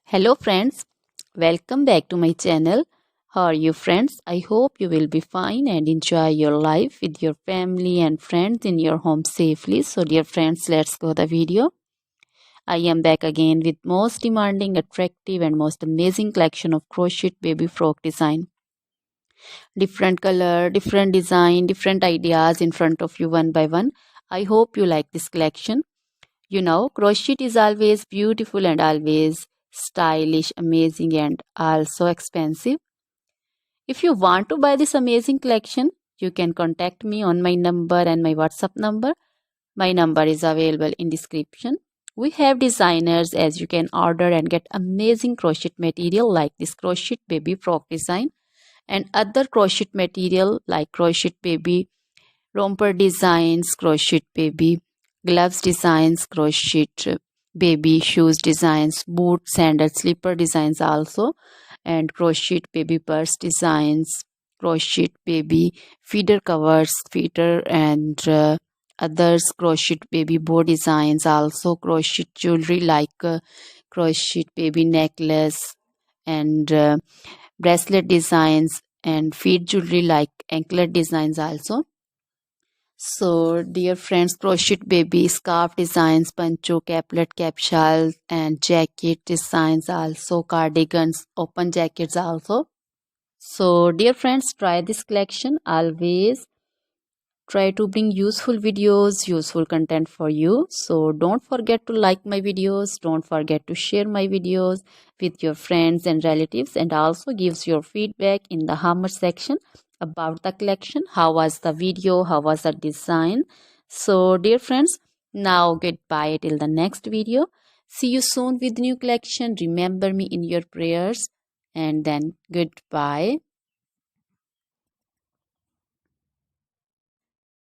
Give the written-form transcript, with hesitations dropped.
Hello friends, welcome back to my channel. How are you friends? I hope you will be fine and enjoy your life with your family and friends in your home safely. So dear friends, let's go the video. I am back again with most demanding, attractive and most amazing collection of crochet baby frock design. Different color, different design, different ideas in front of you one by one. I hope you like this collection. You know, crochet is always beautiful and always stylish, amazing, and also expensive. If you want to buy this amazing collection, you can contact me on my number and my WhatsApp number. My number is available in description. We have designers as you can order and get amazing crochet material like this crochet baby frock design and other crochet material like crochet baby romper designs, crochet baby gloves designs, crochet baby shoes designs, boot, sandal, slipper designs also, and crochet baby purse designs, crochet baby feeder covers, feeder and others, crochet baby bow designs also, crochet jewelry like crochet baby necklace and bracelet designs and feet jewelry like anklet designs also. So, dear friends, crochet baby scarf designs, pancho, caplet, capsule, and jacket designs also, cardigans, open jackets also. So, dear friends, try this collection. Always try to bring useful videos, useful content for you. So, don't forget to like my videos. Don't forget to share my videos with your friends and relatives, and also gives your feedback in the comment section about the collection. How was the video? How was the design? So, dear friends, now goodbye till the next video. See you soon with new collection. Remember me in your prayers, and then goodbye.